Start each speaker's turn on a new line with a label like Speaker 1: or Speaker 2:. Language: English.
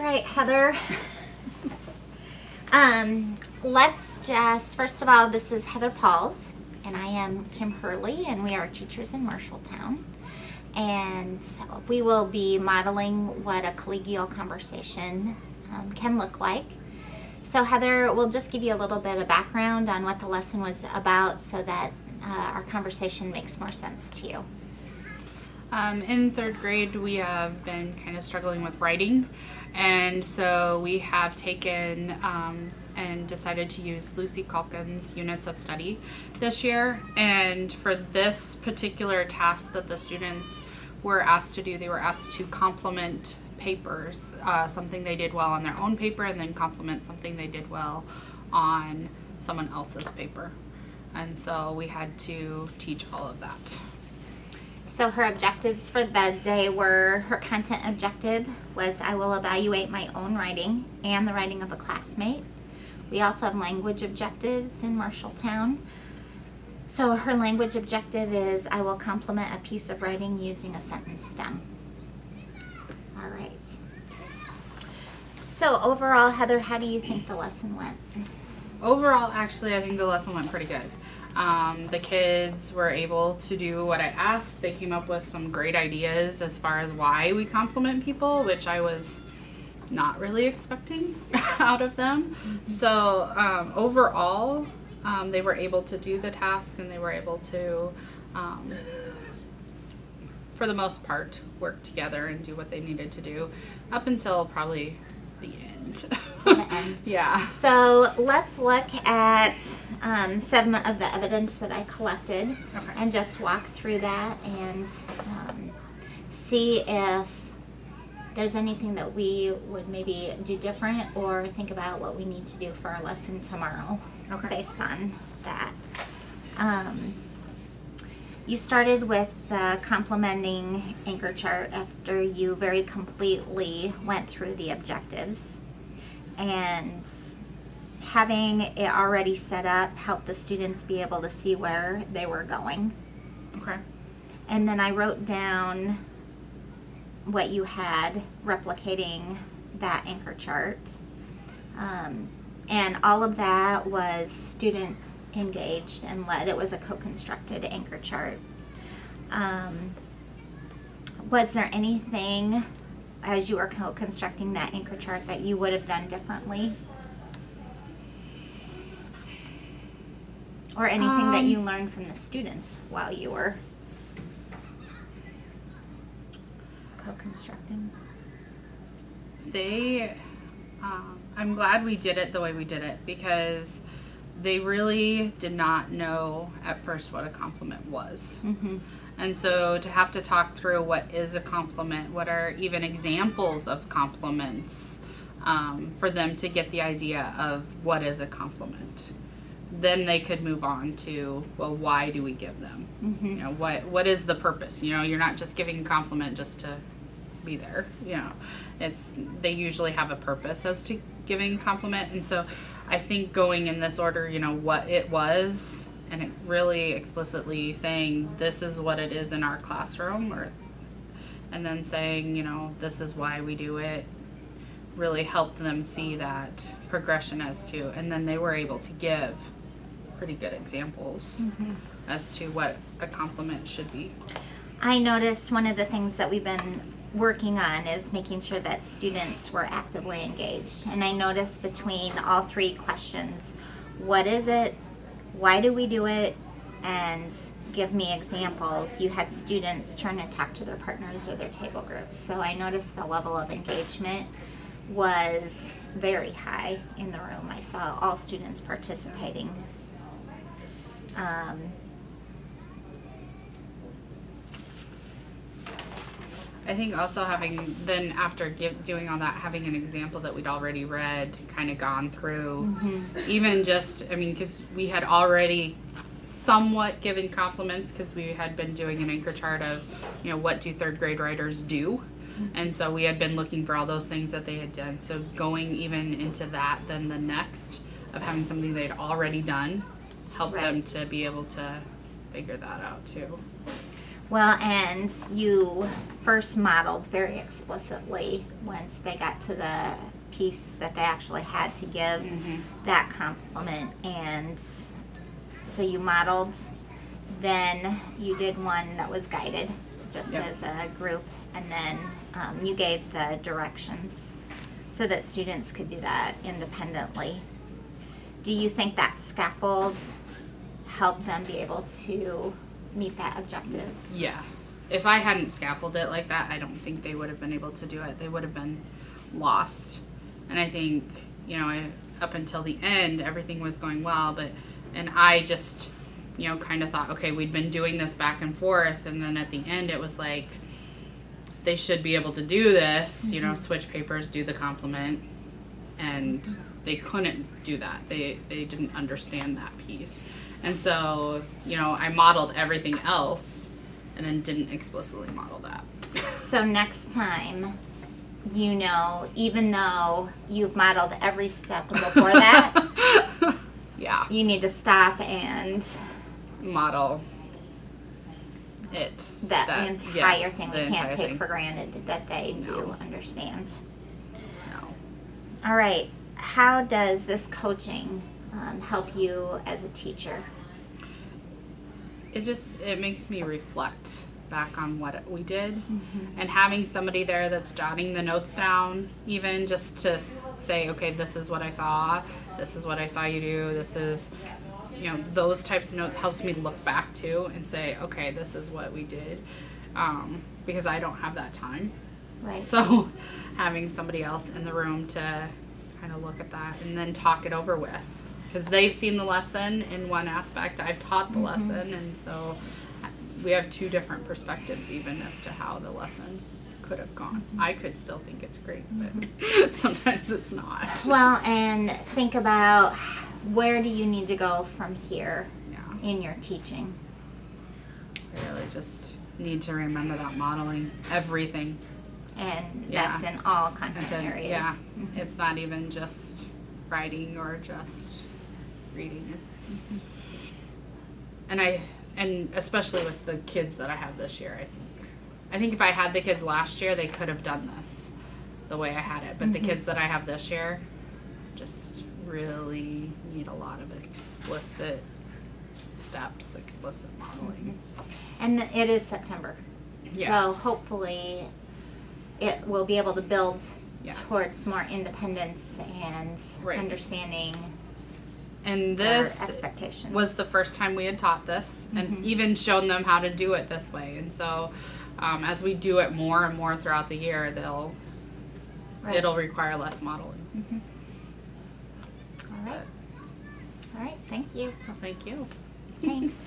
Speaker 1: right, Heather. Let's just, first of all, this is Heather Pauls, and I am Kim Hurley, and we are teachers in Marshalltown. And we will be modeling what a collegial conversation can look like. So Heather, we'll just give you a little bit of background on what the lesson was about so that our conversation makes more sense to you.
Speaker 2: In third grade, we have been kind of struggling with writing, and so we have taken and decided to use Lucy Calkin's Units of Study this year. And for this particular task that the students were asked to do, they were asked to complement papers, something they did well on their own paper, and then complement something they did well on someone else's paper. And so we had to teach all of that.
Speaker 1: So her objectives for the day were, her content objective was, I will evaluate my own writing and the writing of a classmate. We also have language objectives in Marshalltown. So her language objective is, I will complement a piece of writing using a sentence stem. All right. So overall, Heather, how do you think the lesson went?
Speaker 2: Overall, actually, I think the lesson went pretty good. The kids were able to do what I asked. They came up with some great ideas as far as why we compliment people, which I was not really expecting out of them. Mm-hmm. So overall, they were able to do the task, and they were able to, for the most part, work together and do what they needed to do up until probably the end.
Speaker 1: To the end.
Speaker 2: Yeah.
Speaker 1: So let's look at some of the evidence that I collected,
Speaker 2: Okay.
Speaker 1: and just walk through that and see if there's anything that we would maybe do different, or think about what we need to do for our lesson tomorrow.
Speaker 2: Okay.
Speaker 1: Based on that. You started with the complementing anchor chart after you very completely went through the objectives. And having it already set up helped the students be able to see where they were going.
Speaker 2: Okay.
Speaker 1: And then I wrote down what you had replicating that anchor chart. And all of that was student engaged and led. It was a co-constructed anchor chart. Was there anything as you were co-constructing that anchor chart that you would have done differently? Or anything that you learned from the students while you were co-constructing?
Speaker 2: I'm glad we did it the way we did it, because they really did not know at first what a compliment was.
Speaker 1: Mm-hmm.
Speaker 2: And so to have to talk through what is a compliment, what are even examples of compliments, for them to get the idea of what is a compliment. Then they could move on to, well, why do we give them?
Speaker 1: Mm-hmm.
Speaker 2: You know, what is the purpose? You know, you're not just giving a compliment just to be there. You know, they usually have a purpose as to giving a compliment. And so I think going in this order, you know, what it was, and it really explicitly saying this is what it is in our classroom, and then saying, you know, this is why we do it, really helped them see that progression as to, and then they were able to give pretty good examples
Speaker 1: Mm-hmm.
Speaker 2: as to what a compliment should be.
Speaker 1: I noticed one of the things that we've been working on is making sure that students were actively engaged. And I noticed between all three questions, what is it, why do we do it, and give me examples, you had students turn and talk to their partners or their table groups. So I noticed the level of engagement was very high in the room. I saw all students participating.
Speaker 2: I think also having, then after doing all that, having an example that we'd already read, kind of gone through, even just, I mean, because we had already somewhat given compliments, because we had been doing an anchor chart of, you know, what do third grade writers do? And so we had been looking for all those things that they had done. So going even into that, then the next of having something they'd already done, helped them to be able to figure that out too.
Speaker 1: Well, and you first modeled very explicitly once they got to the piece that they actually had to give that compliment. And so you modeled, then you did one that was guided just
Speaker 2: Yep.
Speaker 1: as a group, and then you gave the directions so that students could do that independently. Do you think that scaffold helped them be able to meet that objective?
Speaker 2: Yeah. If I hadn't scaffolded it like that, I don't think they would have been able to do it. They would have been lost. And I think, up until the end, everything was going well, and I just, kind of thought, okay, we'd been doing this back and forth, and then at the end it was like, they should be able to do this, switch papers, do the compliment, and they couldn't do that. They didn't understand that piece. And so, I modeled everything else and then didn't explicitly model that.
Speaker 1: So next time, even though you've modeled every step before that,
Speaker 2: Yeah.
Speaker 1: you need to stop and
Speaker 2: Model it.
Speaker 1: that entire
Speaker 2: yes,
Speaker 1: thing
Speaker 2: the
Speaker 1: we can't
Speaker 2: entire
Speaker 1: take
Speaker 2: thing.
Speaker 1: for granted that they do
Speaker 2: No.
Speaker 1: understand.
Speaker 2: No.
Speaker 1: All right. How does this coaching help you as a teacher?
Speaker 2: It makes me reflect back on what we did, and having somebody there that's jotting the notes down, even just to say, okay, this is what I saw, this is what I saw you do, this is, those types of notes helps me look back to and say, okay, this is what we did, because I don't have that time.
Speaker 1: Right.
Speaker 2: So having somebody else in the room to kind of look at that and then talk it over with, because they've seen the lesson in one aspect, I've taught the lesson, and so we have two different perspectives even as to how the lesson could have gone. I could still think it's great, but sometimes it's not.
Speaker 1: Well, and think about where do you need to go from here
Speaker 2: Yeah,
Speaker 1: in your teaching?
Speaker 2: I really just need to remember that modeling everything.
Speaker 1: And
Speaker 2: Yeah.
Speaker 1: that's in all
Speaker 2: And
Speaker 1: content
Speaker 2: to-
Speaker 1: areas.
Speaker 2: yeah, it's not even just writing or just reading. It's and especially with the kids that I have this year, I think if I had the kids last year, they could have done this the way I had it. But the kids that I have this year just really need a lot of explicit steps, explicit modeling.
Speaker 1: And it is September. So
Speaker 2: Yes.
Speaker 1: hopefully it will be able to build
Speaker 2: Yeah.
Speaker 1: towards more independence and
Speaker 2: Right.
Speaker 1: understanding
Speaker 2: And
Speaker 1: their
Speaker 2: this
Speaker 1: expectations.
Speaker 2: was the first time we had taught this and even shown them how to do it this way. And so as we do it more and more throughout the year,
Speaker 1: Right.
Speaker 2: it'll require less modeling.
Speaker 1: All right. All right. Thank you.
Speaker 2: Well, thank you.
Speaker 1: Thanks.